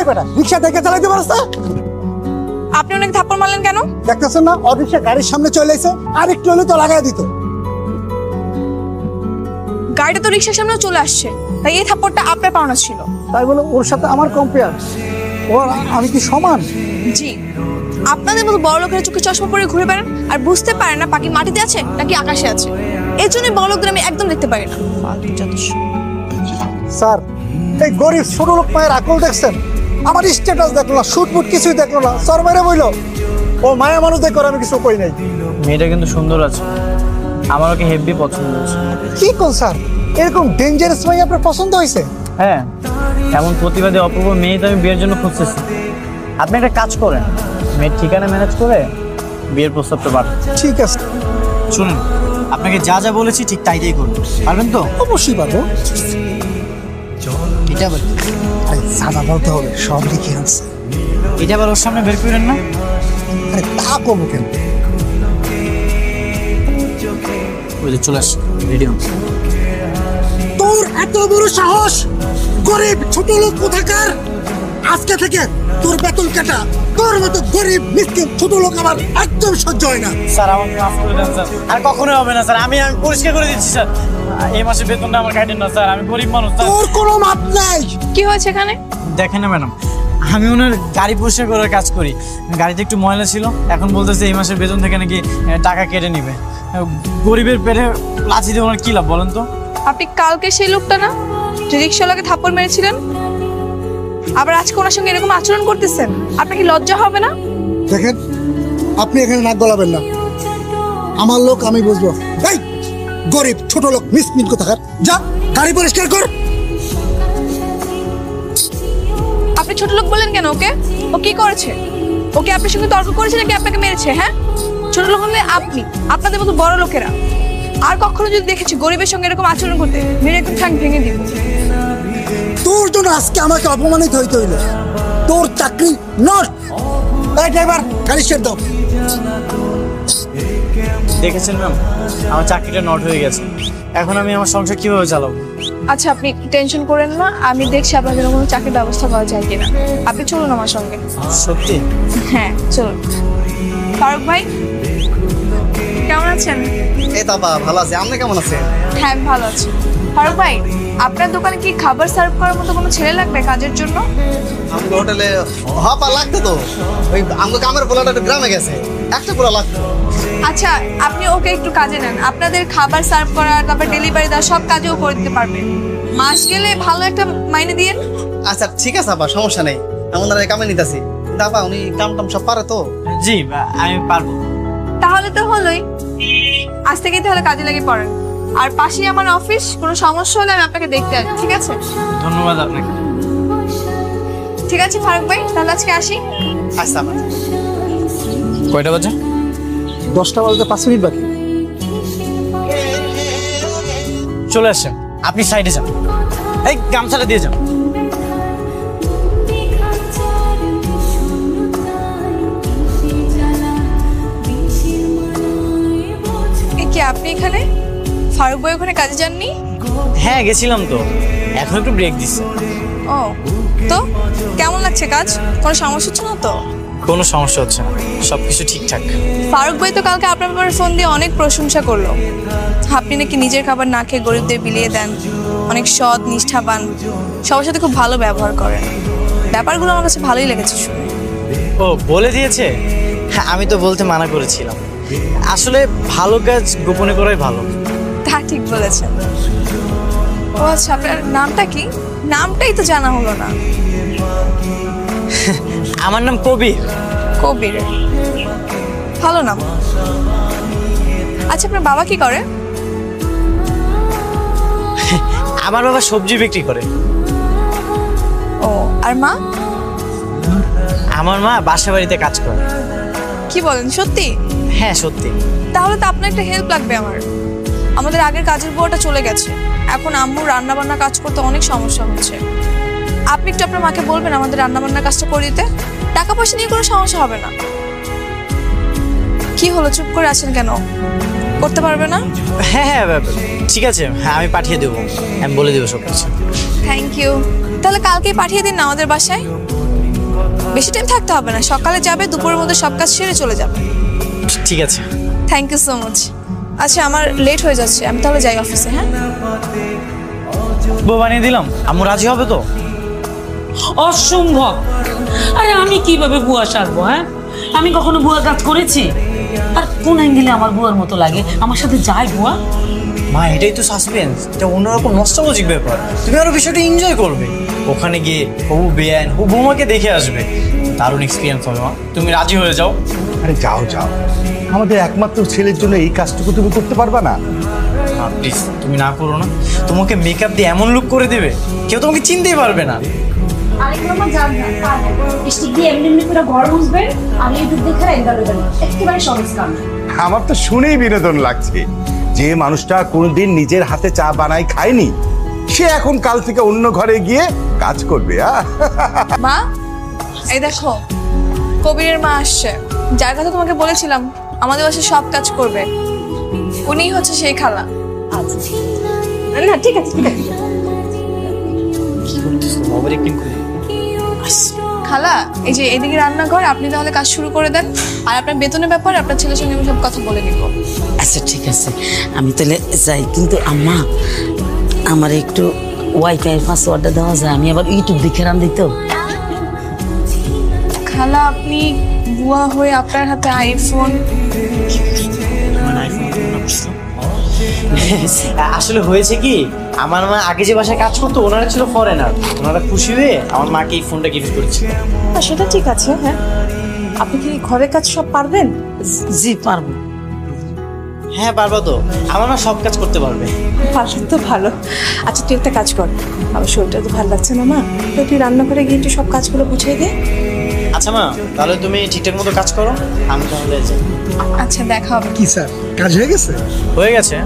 বেটা রিকশা থেকে চালাইতে পারছ না? আপনি অনেক থাপ্পড় মারলেন কেন? দেখতেছেন না অরিকশা গাড়ির সামনে চলে এসে আর একটু হলে তো লাগাই দিত। গাড়িটা তো রিকশার সামনে চলে আসছে, তাই এই থাপ্পড়টা আপনার পাওনা ছিল। তাই বলে ওর সাথে আমার কম্পেয়ার? ওর আমি কি সমান? জি, আপনাদের মতো বড় লোকেরা চোখে চশমা পরে ঘুরে বেড়ান আর বুঝতে পারেন না পাখি মাটিতে আছে নাকি আকাশে আছে। এই জন্যই বড় লোকদের আমি একদম দেখতে পারি না। স্যার এই গরিব ছোট লোক মায়ের আকল দেখছেন? আমার স্ট্যাটাস দেখলো না, শুটবুট কিছুই দেখলো না, সর মেরে বইল ও মায়া মানুষ দেখো, আমি কিছু কই নাই। মেয়েটা কিন্তু সুন্দর আছে, আমার ওকে হেভি পছন্দ হয়েছে। কি কোন স্যার এরকম ডেঞ্জারাস মাই আপনার পছন্দ হয়েছে? হ্যাঁ, এমন প্রতিবাদী অপূর্ব মেয়ে তো আমি বিয়ের জন্য খুঁজতেছি। আপনি একটা কাজ করেন, মেয়ের ঠিকানা ম্যানেজ করে বিয়ের প্রস্তাবটা পাঠান। ঠিক আছে শুনুন, আপনাকে যা যা বলেছি ঠিক তাই করবেন, পারবেন তো? অবশ্যই পারবো। এটা আবার আরে সাদা বলতে হবে, সব লিখে আনছে। এটা আবার ওর সামনে বের করেন না। আরে তা করবো কেন? ওই যে চলে আসছে, রেডি হন। তোর এত বড় সাহস, গরিব ছোট লোক কোথাকার! আজকে থেকে তোর বেতন কাটা। তোর মতো গরিব মিসকিন ছোট লোক আমার একদম সহ্য হয় না। স্যার আমাকে মাফ করে দেন স্যার, আর কখনোই হবে না স্যার। আমি পরিষ্কার করে দিচ্ছি স্যার, এই মাসে বেতনটা আমার কাটেন না স্যার, আমি গরিব মানুষ স্যার। তোর কোনো মাপ নাই। কি হয়েছে এখানে? দেখেন না ম্যাডাম, আমি ওনার গাড়ি পরিষ্কার করার কাজ করি। গাড়িতে একটু ময়লা ছিল, এখন বলতেছে এই মাসের বেতন থেকে নাকি টাকা কেটে নিবে। গরিবের পেটে লাথি দিয়ে ওনার কি লাভ বলেন তো? আপনি কালকে সেই লোকটা না যে রিকশাওয়ালাকে থাপ্পড় মেরেছিলেন, আবার আজকে ওনার সঙ্গে এরকম আচরণ করতেছেন? আপনার কি লজ্জা হবে না? দেখেন আপনি এখানে নাক গলাবেন না, আমার লোক আমি বুঝবো। এই গরিব ছোট লোক মিসকিন কোথাকার, যা গাড়ি পরিষ্কার কর। আপনি ছোট লোক বলেন কেন ওকে? ও কি করেছে? ওকে আপনার সঙ্গে তর্ক করেছে নাকি আপনাকে মেরেছে? হ্যাঁ, ছোট লোক হলে আপনি, আপনাদের মতো বড় লোকেরা। আর কখনো যদি দেখেছি গরিবের সঙ্গে এরকম আচরণ করতে, মেরে একটু ঠ্যাং ভেঙে দিব। তোর জন্য আজকে আমাকে অপমানিত হইতে হইল। তোর চাকরি নষ্ট। এই ড্রাইভার গাড়ি ছেড়ে দাও। দেখেছেন ম্যাম, আমার চাকরিটা নট হয়ে গেছে, এখন আমি আমার সংসার কিভাবে চালাবো? আচ্ছা আপনি টেনশন করেন না, আমি দেখছি আপনাদের কোনো চাকরির ব্যবস্থা করা যায় কিনা। আপনি চলুন আমার সঙ্গে। সত্যি? হ্যাঁ চলুন। ফারুক ভাই কেমন আছেন? এই তো আপা ভালো আছে, আপনি কেমন আছেন? হ্যাঁ আমি ভালো আছি। ফারুক ভাই আপনার দোকানে কি খাবার সার্ভ করার মতো কোনো ছেলে লাগবে কাজের জন্য? আমাকে হোটেলে পা লাগতো তো, ওই আমাকে কামের পোলাটা একটু গ্রামে গেছে, একটা পোলা লাগতো। আচ্ছা আপনি ওকে একটু কাজে নেন, আপনাদের খাবার সার্ভ করা, তারপর ডেলিভারি দেওয়া সব কাজেও করে দিতে পারবে। মাস গেলে ভালো একটা মাইনে দিয়েন। আচ্ছা ঠিক আছে আপা, সমস্যা নেই, আমি ওনারা কামে নিতেছি। কিন্তু আপা উনি কাম টাম সব পারে তো? জি আমি পারবো। তাহলে তো হলোই, আজ থেকেই তাহলে কাজে লেগে পড়েন। আর পাশেই আমার অফিস, কোনো সমস্যা হলে আমি আপনাকে দেখতে আসবো, ঠিক আছে? ধন্যবাদ আপনাকে। ঠিক আছে ফারুক ভাই, তাহলে আজকে আসি। আচ্ছা আপা। কয়টা বাজে? 10টা বাজতে 5 মিনিট বাকি। চলে আসছেন, আপনি সাইডে যান, এই গামছাটা দিয়ে যান। কি আপনি এখানে? ফারুক ভাই ওখানে কাজে যাননি? হ্যাঁ গেছিলাম তো, এখন একটু ব্রেক দিচ্ছে। ও তো কেমন লাগছে কাজ? কোনো সমস্যা হচ্ছে না তো? কোনো সমস্যা হচ্ছে না, সবকিছু ঠিকঠাক। ফারুক ভাই তো কালকে আপনার ব্যাপারে ফোন দিয়ে অনেক প্রশংসা করলো। আপনি নাকি নিজের খাবার না খেয়ে গরিবদের বিলিয়ে দেন, অনেক সৎ নিষ্ঠাবান, সবার সাথে খুব ভালো ব্যবহার করেন। ব্যাপারগুলো আমার কাছে ভালোই লেগেছে শুনে। ও বলে দিয়েছে? হ্যাঁ আমি তো বলতে মানা করেছিলাম, আসলে ভালো কাজ গোপনে করাই ভালো। তা ঠিক বলেছেন। ও আচ্ছা আপনার নামটা কি? নামটাই তো জানা হলো না। আমার নাম কবির। কবির, ভালো নাম। আচ্ছা আপনার বাবা কি করে? আমার বাবা সবজি বিক্রি করে। ও আর মা? আমার মা বাসা বাড়িতে কাজ করে। কি বলেন, সত্যি? হ্যাঁ সত্যি। তাহলে তো আপনার একটা হেল্প লাগবে আমার। আমাদের আগের কাজের বুয়াটা চলে গেছে, এখন আম্মু রান্না বান্না কাজ করতে অনেক সমস্যা হচ্ছে। আপনি একটু আপনার মাকে বলবেন আমাদের রান্না বান্নার কাজটা করে দিতে, টাকা পয়সা নিয়ে কোনো সমস্যা হবে না। কি হলো, চুপ করে আছেন কেন? করতে পারবে না? হ্যাঁ হ্যাঁ ঠিক আছে, হ্যাঁ আমি পাঠিয়ে দেবো, আমি বলে দেবো সব কিছু। Thank you. তাহলে কালকেই পাঠিয়ে দিন না আমাদের বাসায়। বেশি টাইম থাকতে হবে না, সকালে যাবে, দুপুরের মধ্যে সব কাজ সেরে চলে যাবে। ঠিক আছে। Thank you so much. আচ্ছা আমার লেট হয়ে যাচ্ছে, আমি তাহলে যাই অফিসে। হ্যাঁ বউ বানিয়ে দিলাম, আম্মু রাজি হবে তো? অসম্ভব। আরে আমি কিভাবে বুয়া সারবো? হ্যাঁ, আমি কখনো বুয়া কাজ করেছি? আর কোন অ্যাঙ্গেলে আমার বুয়ার মতো লাগে? আমার সাথে যায় বুয়া? মা এটাই তো সাসপেন্স, এটা অন্যরকম নস্টালজিক ব্যাপার। তুমি আরো বিষয়টা এনজয় করবে। ওখানে গিয়ে হবু বেআইন ও বৌমাকে দেখে আসবে, দারুণ এক্সপিরিয়েন্স হবে। মা তুমি রাজি হয়ে যাও। আরে যাও যাও, আমাদের একমাত্র ছেলের জন্য এই কাজটুকু তুমি করতে পারবা না? প্লিজ তুমি না করো না, তোমাকে মেকআপ দিয়ে এমন লুক করে দেবে কেউ তোমাকে চিনতেই পারবে না। আরেকবার আমার জান না পারবেন স্টিক দিয়ে এমনি এমনি করে ঘর মুছবেন আর ইউটিউব দেখে এন্টার করবেন, একেবারে সহজ কাম। আমার তো শুনেই বিনোদন লাগছে। যে মানুষটা কোনোদিন নিজের হাতে চা বানাই খায়নি, সে এখন কাল থেকে অন্য ঘরে গিয়ে কাজ করবে। মা এই দেখো, কবিরের মা আসছে, যার কথা তোমাকে বলেছিলাম আমাদের বাসায় সব কাজ করবে, উনিই হচ্ছে সেই খালা। না ঠিক আছে ঠিক আছে। খালা এই যে এদিকে রান্নাঘর, আপনি তাহলে কাজ শুরু করে দেন, আর আপনার বেতনের ব্যাপারে আপনার ছেলের সঙ্গে আমি সব কথা বলে নিব। আচ্ছা ঠিক আছে, আমি তাহলে যাই। কিন্তু আম্মা, আমার একটু ওয়াইফাই পাসওয়ার্ডটা দেওয়া যায়? আমি আবার ইউটিউব দেখে রান দিত। খালা আপনি বুয়া হয়ে আপনার হাতে আইফোন। আসলে হয়েছে কি, আমার মা আগে যে বাসায় কাজ করতো ওনারা ছিল ফরেনার, ওনারা খুশি হয়ে আমার মাকে এই ফোনটা গিফট করেছিল। সেটা ঠিক আছে। হ্যাঁ আপনি কি ঘরের কাজ সব পারবেন? জি পারবো। হ্যাঁ পারবো তো, আমার মা সব কাজ করতে পারবে। পারবেন তো ভালো। আচ্ছা তুই একটা কাজ কর, আমার শরীরটা তো ভালো লাগছে না মা, তো তুই রান্নাঘরে গিয়ে একটু সব কাজগুলো বুঝিয়ে দে। আচ্ছা মা, তাহলে তুমি ঠিকঠাক মতো কাজ করো, আমি তাহলে যাই। আচ্ছা দেখা হবে। কি স্যার, কাজ হয়ে গেছে? হয়ে গেছে,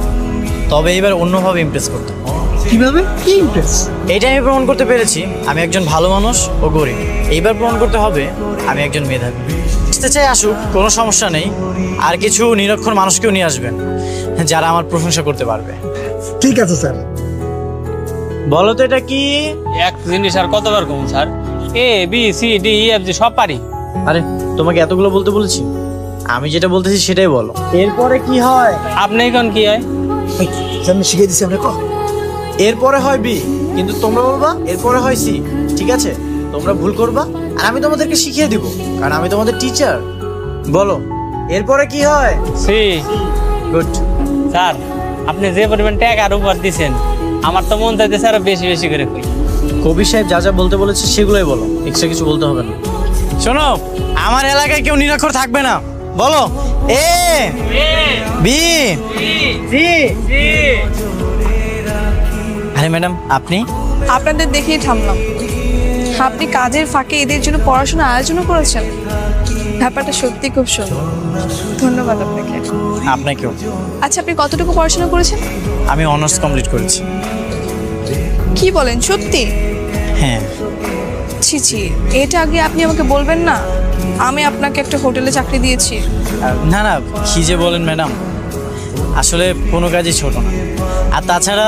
তবে এবার অন্যভাবে ইমপ্রেস করতে হবে। কিভাবে? কি ইমপ্রেস? এইটা আমি প্রমাণ করতে পেরেছি আমি একজন ভালো মানুষ ও গরিব। এইবার প্রমাণ করতে হবে আমি একজন মেধাবী। আসতে চাই আসুক, কোনো সমস্যা নেই। আর কিছু নিরক্ষর মানুষকেও নিয়ে আসবেন যারা আমার প্রশংসা করতে পারবে। ঠিক আছে স্যার। বলো তো এটা কি? এক জিনিস আর কতবার কম sir? A B C D E F G সব পারি। আরে তোমাকে এতগুলো বলতে বলেছি? আমি যেটা বলতেছি সেটাই বলো। এরপরে কি হয়? আপনি এখন কি হয়? আমি শিখিয়ে দিচ্ছি, আমরা কহ। এরপরে হয় বি, কিন্তু তোমরা বলবা এরপরে হয় সি। ঠিক আছে, তোমরা ভুল করবা আর আমি তোমাদেরকে শিখিয়ে দিব, কারণ আমি তোমাদের টিচার। বলো এরপরে কি হয়? সি। গুড। স্যার আপনি যে পরিমাণ টাকার উপর দিচ্ছেন, আমার তো মন চাইতেছে আরো বেশি বেশি করে কই। কবির সাহেব যা যা বলতে বলেছে সেগুলোই বলো, এক্সট্রা কিছু বলতে হবে না। শোনো, আমার এলাকায় কেউ নিরক্ষর থাকবে না। বলো এ বি সি। আরে ম্যাডাম আপনি? আপনাদের দেখেই থামলাম। আপনি কাজের ফাঁকে এদের জন্য পড়াশোনা আয়োজনও করেছেন, ব্যাপারটা সত্যি খুব সুন্দর। ধন্যবাদ আপনাকে। আপনাকেও। আচ্ছা আপনি কতটুকু পড়াশোনা করেছেন? আমি অনার্স কমপ্লিট করেছি। কি বলেন, সত্যি? হ্যাঁ। ছি ছি, এটা আগে আপনি আমাকে বলবেন না? আমি আপনাকে একটা হোটেলে চাকরি দিয়েছি। না না, কি যে বলেন ম্যাডাম, আসলে কোনো কাজই ছোট না। আর তাছাড়া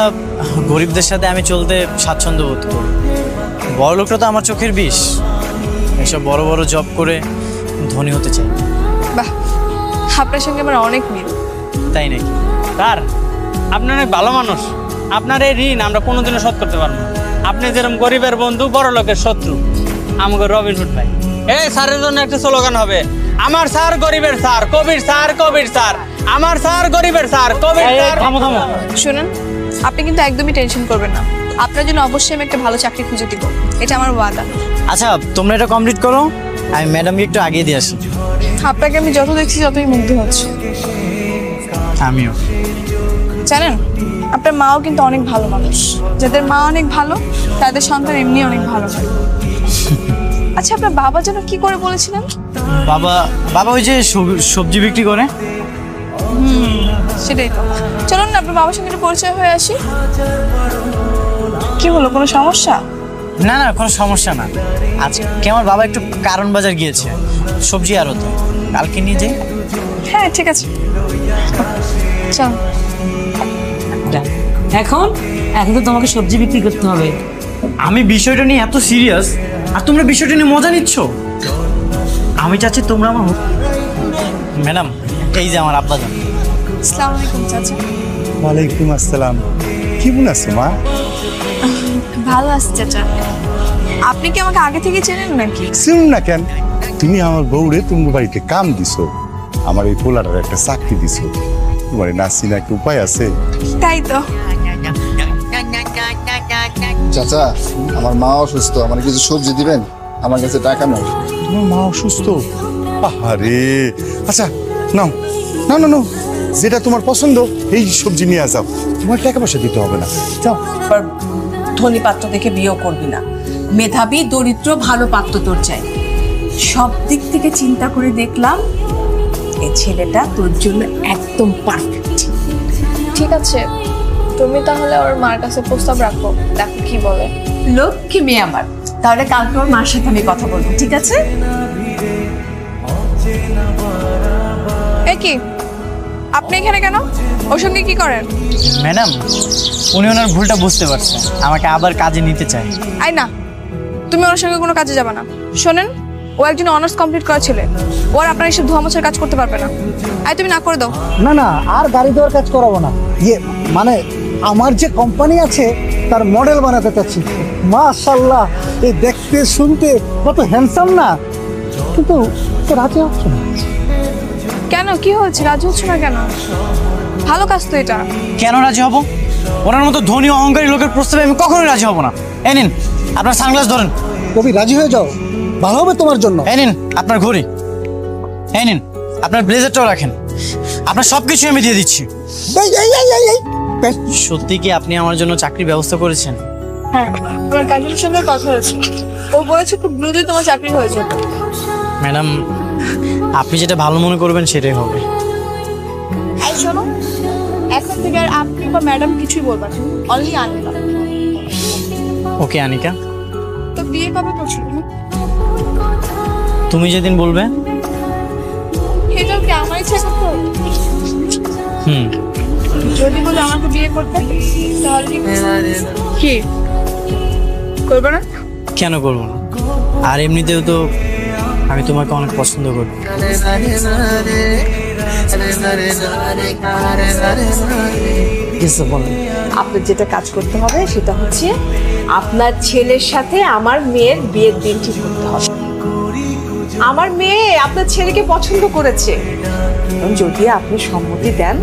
গরিবদের সাথে আমি চলতে স্বাচ্ছন্দ্য বোধ করি। বড় লোকটা তো আমার চোখের বিষ, এসব বড় বড় জব করে ধনী হতে চাই। বাহ, আপনার সঙ্গে আমার অনেক মিল। তাই নাকি? স্যার আপনি অনেক ভালো মানুষ, আপনার এই ঋণ আমরা কোনোদিনও শোধ করতে পারবো না। আপনি যেরকম গরিবের বন্ধু, বড় লোকের শত্রু, আমাকে রবিনহুড ভাই। এই স্যারের জন্য একটা স্লোগান হবে, আমার স্যার গরিবের স্যার, কবির স্যার, কবির স্যার, আমার স্যার গরিবের স্যার, কবির স্যার। থামো থামো। শুনুন, আপনি কিন্তু একদমই টেনশন করবেন না, আপনার জন্য অবশ্যই আমি একটা ভালো চাকরি খুঁজে দিব, এটা আমার ওয়াদা। আচ্ছা তোমরা এটা কমপ্লিট করো, আমি ম্যাডামকে একটু আগিয়ে দিয়ে আসি। আপনাকে আমি যত দেখছি ততই মুগ্ধ হচ্ছে। আমিও। জানেন, আপনার মাও কিন্তু অনেক ভালো মানুষ। যাদের মা অনেক ভালো তাদের সন্তান এমনি অনেক ভালো হয়। আচ্ছা আপনার বাবা যেন কি করে বলেছিলেন? বাবা বাবা ওই যে সবজি বিক্রি করে। সেটাই তো। চলুন না আপনার বাবার সঙ্গে একটু পরিচয় হয়ে আসি। কি হলো, কোনো সমস্যা? না না, কোনো সমস্যা না। আজকে আমার বাবা একটু কারণ বাজার গিয়েছে, সবজি আরো তো, কালকে নিয়ে যাই। হ্যাঁ ঠিক আছে, চল। এখন এখন তো তোমাকে সবজি বিক্রি করতে হবে। আমি বিষয়টা নিয়ে এত সিরিয়াস আর তোমরা বিষয়টা নিয়ে মজা নিচ্ছ। আমি চাচ্ছি তোমরা আমার ম্যাডাম এই যে আমার আব্বাজান। আসসালামু আলাইকুম চাচা। ওয়ালাইকুম আসসালাম। কেমন আছো মা? ভালো আছি চাচা। আপনি কি আমাকে আগে থেকে চেনেন নাকি? শুনুন না কেন, তুমি আমার বউরে তুমি বাড়িতে কাম দিছো, আমার এই পোলাটার একটা চাকরি দিছো, তোমার নাচি না কি উপায় আছে? তাই তো। চাচা আমার মা অসুস্থ, আমার কিছু সবজি দিবেন, আমার কাছে টাকা নাই। তোমার মা অসুস্থ? আরে আচ্ছা নাও নাও নাও নাও, যেটা তোমার পছন্দ এই সবজি নিয়ে যাও, তোমার টাকা পয়সা দিতে হবে না, যাও। ধনী পাত্র দেখে বিয়েও করবি না, মেধাবী দরিদ্র ভালো পাত্র তোর চাই। সব দিক থেকে চিন্তা করে দেখলাম এই ছেলেটা তোর জন্য একদম পারফেক্ট। ঠিক আছে, তুমি তাহলে ওর মার কাছে প্রস্তাব রাখো, দেখো কি বলে। লক্ষ্মী মেয়ে আমার, তাহলে কালকে ওর মার সাথে আমি কথা বলবো, ঠিক আছে? এ কি, আপনি এখানে কেন? ওর সঙ্গে কি করেন? ম্যাডাম উনি ওনার ভুলটা বুঝতে পারছে, আমাকে আবার কাজে নিতে চায়। আই না, তুমি ওর সঙ্গে কোনো কাজে যাবে না। শোনেন, ও একজন অনার্স কমপ্লিট করা ছেলে, ও আর আপনার এসব ধোয়া মোছার কাজ করতে পারবে না। আই তুমি না করে দাও। না না, আর গাড়ি দেওয়ার কাজ করাবো না। ইয়ে মানে আমার যে কোম্পানি আছে তার মডেল বানাতে চাচ্ছি। মাশাআল্লাহ, এই দেখতে শুনতে কত হ্যান্ডসাম না, কিন্তু তো রাজি হচ্ছে না। কেন, কি হয়েছে? রাজি হচ্ছে না কেন? ভালো কাজ তো এটা। কেন রাজি হব? ওনার মতো ধনী অহংকারী লোকের প্রস্তাবে আমি কখনোই রাজি হব না। এই নিন আপনার সানগ্লাস ধরেন। কবি রাজি হয়ে যাও, ভালো হবে তোমার জন্য। এই নিন আপনার ঘড়ি, এই নিন আপনার ব্লেজারটাও রাখেন, আপনার সবকিছু আমি দিয়ে দিচ্ছি। এই এই এই এই এই সত্যি কি আপনি আমার জন্য চাকরির ব্যবস্থা করেছেন? হ্যাঁ, আমার কাজিনের সঙ্গে কথা হয়েছে, ও বলেছে খুব দ্রুতই তোমার চাকরি হয়ে যাবে। ম্যাডাম আপনি যেটা ভালো মনে করবেন সেটাই হবে। এই শোনো, এখন থেকে আর আপনি বা ম্যাডাম কিছুই বলবেন না, অনলি আনিকা। ওকে আনিকা, তো বিয়ে কবে করছো তুমি? তুমি যেদিন বলবে। এটাও কি আমার ইচ্ছা করতে হবে? হুম, যদি বলে আমাকে বিয়ে করতে তাহলে কি করবে না? কেন করবো না? আর এমনিতেও তো আমি তোমাকে অনেক পছন্দ করি। কিছু বলেন। আপনার যেটা কাজ করতে হবে সেটা হচ্ছে আপনার ছেলের সাথে আমার মেয়ের বিয়ের দিন ঠিক করতে হবে। আমার মেয়ে আপনার ছেলেকে পছন্দ করেছে, যদি আপনি সম্মতি দেন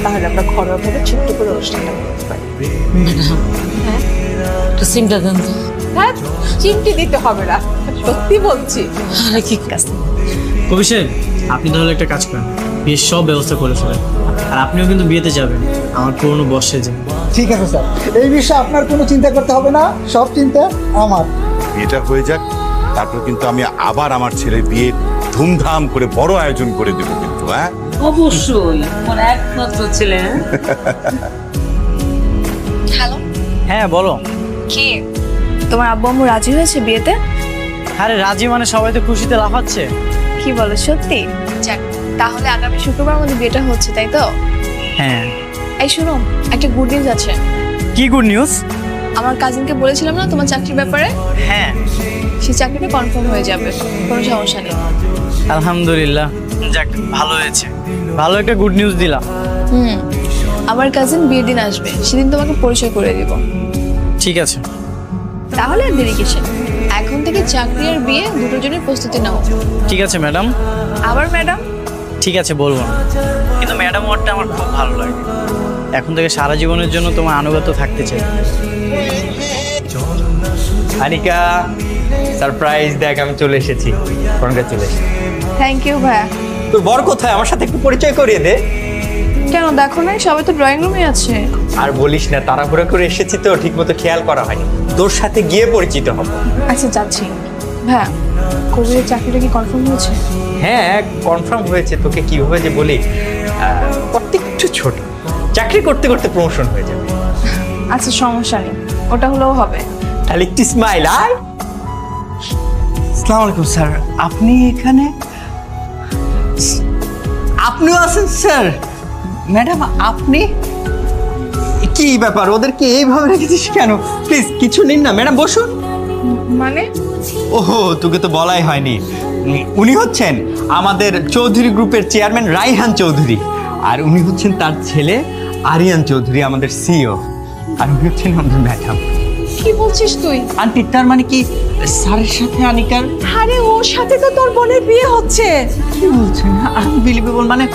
তাহলে আমরা ঘরোয়াভাবে ছোট্ট করে অনুষ্ঠানটা করতে পারি। হ্যাঁ, একটু সিমটা দেন তো। হ্যাঁ, চিমটি দিতে হবে না, সত্যি বলছি। আরে কি কাজ? অভিষেক আপনি তাহলে একটা কাজ করেন, বিয়ের সব ব্যবস্থা করে ফেলেন, আর আপনিও কিন্তু বিয়েতে যাবেন আমার পুরনো বসে যান। ঠিক আছে স্যার, এই বিষয়ে আপনার কোনো চিন্তা করতে হবে না, সব চিন্তা আমার। এটা হয়ে যাক, তারপর কিন্তু আমি আবার আমার ছেলের বিয়ে ধুমধাম করে বড় আয়োজন করে দেবো কিন্তু। হ্যাঁ অবশ্যই, আমার একমাত্র ছেলে। হ্যালো, হ্যাঁ বলো। কি তোমার আব্বু আম্মু রাজি হয়েছে বিয়েতে? আরে রাজি মানে সবাই তো খুশিতে লাফাচ্ছে। কি বলো, সত্যি? যাক, তাহলে আগামী শুক্রবার মধ্যে বিয়েটা হচ্ছে, তাই তো? হ্যাঁ। এই শোনো, একটা গুড নিউজ আছে। কি গুড নিউজ? আমার কাজিনকে বলেছিলাম না তোমার চাকরির ব্যাপারে? হ্যাঁ, সেই চাকরিটা কনফার্ম হয়ে যাবে, কোনো সমস্যা নেই। আলহামদুলিল্লাহ, যাক ভালো হয়েছে, ভালো একটা গুড নিউজ দিলাম। আমার কাজিন বিয়ের দিন আসবে, সেদিন তোমাকে পরিচয় করে দিব। ঠিক আছে, তাহলে আর দেরি কিসে, এখন থেকে চাকরি আর বিয়ে দুটোর জন্য প্রস্তুতি নাও। ঠিক আছে ম্যাডাম। আবার ম্যাডাম? ঠিক আছে বলবো না, কিন্তু ম্যাডাম ওয়ার্ডটা আমার খুব ভালো লাগে। এখন থেকে সারা জীবনের জন্য তোমার আনুগত্য থাকতে চাই। আনিকা, সারপ্রাইজ দেখ, আমি চলে এসেছি। কনগ্রাচুলেশন। থ্যাংক ইউ ভাইয়া। তোর বর কোথায়? আমার সাথে একটু পরিচয় করিয়ে দে। কেন, দেখো না সবাই তো ড্রয়িং রুমে আছে। আর বলিস না, তাড়াহুড়া করে এসেছি তো, ঠিকমতো খেয়াল করা হয়নি। তোর সাথে গিয়ে পরিচিত হব। আচ্ছা যাচ্ছি। ভাইয়া, কবিরের চাকরিটা কি কনফার্ম হয়েছে? হ্যাঁ কনফার্ম হয়েছে। তোকে কিভাবে যে বলি, একটু ছোট, চাকরি করতে করতে প্রমোশন হয়ে যাবে। আচ্ছা সমস্যা নেই, ওটা হলেও হবে। তাহলে একটু স্মাইল। আর আসসালামু আলাইকুম স্যার, আপনি এখানে? আপনিও আছেন স্যার? ম্যাডাম আপনি? কি ব্যাপার, ওদেরকে এইভাবে রেখেছিস কেন? প্লিজ কিছু নিন না। ম্যাডাম বসুন। মানে ওহো, তোকে তো বলাই হয়নি। উনি হচ্ছেন আমাদের চৌধুরী গ্রুপের চেয়ারম্যান রাইহান চৌধুরী, আর উনি হচ্ছেন তার ছেলে আরিয়ান চৌধুরী, আমাদের সিইও। আর উনি হচ্ছেন আমাদের ম্যাডাম। কি বলছিস তুই? আন্টি, তার মানে কি স্যারের সাথে আনিকার? আরে ওর সাথে তো তোর বোনের বিয়ে হচ্ছে। কি বলছেন? আনবিলিভেবল। মানে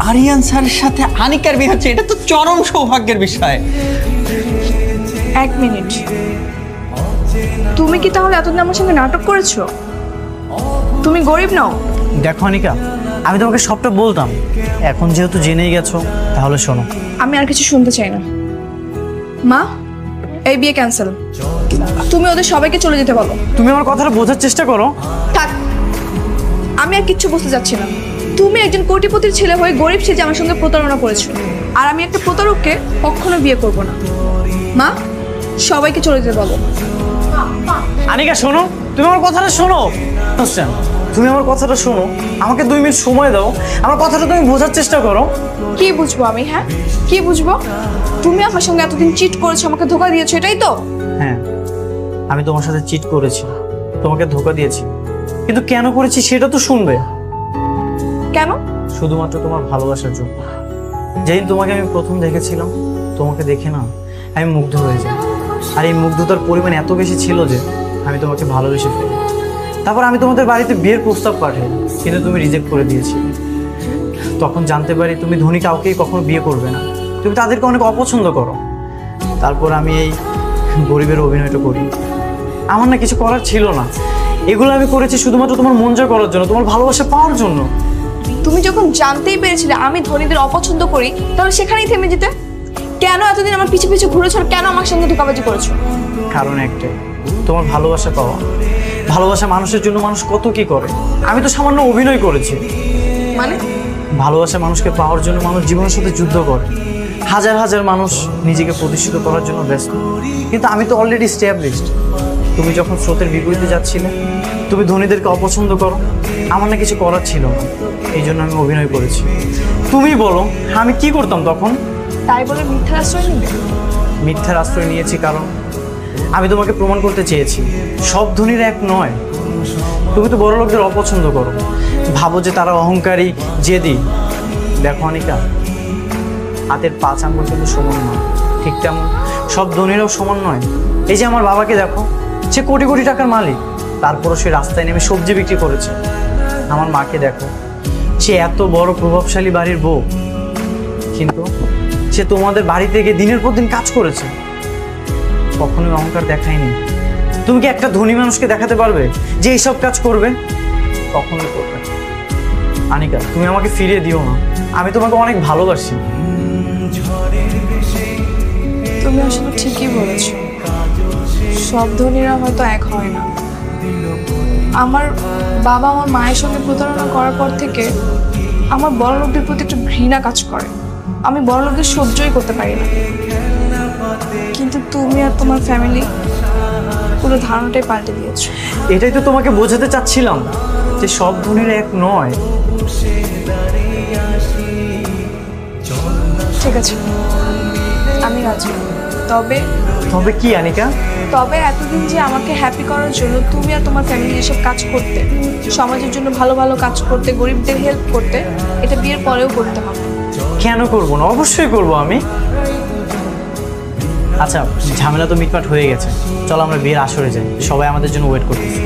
আরিয়ান স্যারের সাথে আনিকার বিয়ে হচ্ছে, এটা তো চরম সৌভাগ্যের বিষয়। এক মিনিট, তুমি কি তাহলে এতদিন আমার সঙ্গে নাটক করেছো? তুমি গরিব নাও? দেখো অনিকা, আমি তোমাকে সবটা বলতাম, এখন যেহেতু জেনেই গেছো তাহলে শোনো। আমি আর কিছু শুনতে চাই না। মা, এই বিয়ে ক্যান্সেল। তুমি ওদের সবাইকে চলে যেতে বলো। তুমি আমার কথাটা বোঝার চেষ্টা করো। থাক, আমি আর কিচ্ছু বুঝতে চাচ্ছি না। তুমি একজন কোটিপতির ছেলে হয়ে গরিব সেজে আমার সঙ্গে প্রতারণা করেছো, আর আমি একটা প্রতারককে কখনো বিয়ে করব না। মা, সবাইকে চলে যেতে বলো। আনিকা শোনো, তুমি আমার কথাটা শোনো। হোসেন, তুমি আমার কথাটা শোনো, আমাকে 2 মিনিট সময় দাও, আমার কথাটা তুমি বোঝার চেষ্টা করো। কি বুঝবো আমি? হ্যাঁ, কি বুঝবো? তুমি আমার সঙ্গে এতদিন চিট করেছো, আমাকে ধোকা দিয়েছো, এটাই তো? হ্যাঁ, আমি তোমার সাথে চিট করেছি, তোমাকে ধোকা দিয়েছি, কিন্তু কেন করেছি সেটা তো শুনবে। কেন? শুধুমাত্র তোমার ভালোবাসার জন্য। যেদিন তোমাকে আমি প্রথম দেখেছিলাম, তোমাকে দেখে না আমি মুগ্ধ হয়ে যাই, আর এই মুগ্ধতার পরিমাণ এত বেশি ছিল যে আমি তোমাকে ভালোবেসে ফেলি। তারপর আমি তোমাদের বাড়িতে বিয়ের প্রস্তাব পাঠাই, কিন্তু তুমি রিজেক্ট করে দিয়েছিলে। তখন জানতে পারি তুমি ধনী কাউকেই কখনো বিয়ে করবে না, তুমি তাদেরকে অনেক অপছন্দ করো। তারপর আমি এই গরিবের অভিনয়টা করি। আমার না কিছু করার ছিল না, এগুলো আমি করেছি শুধুমাত্র তোমার মন জয় করার জন্য, তোমার ভালোবাসা পাওয়ার জন্য। তুমি যখন জানতেই পেরেছিলে আমি ধনীদের অপছন্দ করি, তাহলে সেখানেই থেমে যেতে। কেন এতদিন আমার পিছু পিছু ঘুরেছো, কেন আমার সঙ্গে ধোঁকাবাজি করেছো? কারণ একটাই, তোমার ভালোবাসা পাওয়া। ভালোবাসা মানুষের জন্য মানুষ কত কি করে, আমি তো সামান্য অভিনয় করেছি। মানে? ভালোবাসা মানুষকে পাওয়ার জন্য মানুষ জীবনের সাথে যুদ্ধ করে, হাজার হাজার মানুষ নিজেকে প্রতিষ্ঠিত করার জন্য ব্যস্ত, কিন্তু আমি তো অলরেডি এস্টাবলিশড। তুমি যখন স্রোতের বিপরীতে যাচ্ছিলে, তুমি ধনীদেরকে অপছন্দ করো, আমার না কিছু করার ছিল না, এই জন্য আমি অভিনয় করেছি। তুমি বলো আমি কি করতাম তখন? তাই বলে মিথ্যার আশ্রয় নিবে? মিথ্যার আশ্রয় নিয়েছি কারণ আমি তোমাকে প্রমাণ করতে চেয়েছি সব ধনীরা এক নয়। তুমি তো বড় লোকদের অপছন্দ করো, ভাবো যে তারা অহংকারী, জেদি। দেখো অনিকা, হাতের 5 আঙ্গুল কিন্তু সমান নয়, ঠিক তেমন সব ধনীরাও সমান নয়। এই যে আমার বাবাকে দেখো, সে কোটি কোটি টাকার মালিক, তারপরও সে রাস্তায় নেমে সবজি বিক্রি করেছে। আমার মাকে দেখো, সে এত বড় প্রভাবশালী বাড়ির বউ, কিন্তু সে তোমাদের বাড়ি থেকে দিনের পর দিন কাজ করেছে, কখনোই অহংকার দেখায়নি। তুমি কি একটা ধনী মানুষকে দেখাতে পারবে যে এইসব কাজ করবে? কখনোই করবে না। আনিকা, তুমি আমাকে ফিরিয়ে দিও না, আমি তোমাকে অনেক ভালোবাসি। তুমি আসলে ঠিকই বলেছ, সব ধনীরা হয়তো এক হয় না। আমার বাবা আমার মায়ের সঙ্গে প্রতারণা করার পর থেকে আমার বড় লোকদের প্রতি একটু ঘৃণা কাজ করে। আমি বড় লোকদের সহ্যই করতে পারি না, কিন্তু তুমি আর তোমার ফ্যামিলি পুরো ধারণাটাই পাল্টে দিয়েছো। এটাই তো তোমাকে বোঝাতে চাচ্ছিলাম যে সব ধনীরা এক নয়। ঠিক আছে, আমি রাজি। তবে তবে কি আনিকা? তবে এতদিন যে আমাকে হ্যাপি করার জন্য তুমি আর তোমার ফ্যামিলি যেসব কাজ করতে, সমাজের জন্য ভালো ভালো কাজ করতে, গরিবদের হেল্প করতে, এটা বিয়ের পরেও করতে হবে। কেন করবো না? অবশ্যই করবো আমি। আচ্ছা, ঝামেলা তো মিটমাট হয়ে গেছে, চলো আমরা বিয়ের আসরে যাই, সবাই আমাদের জন্য ওয়েট করতেছে।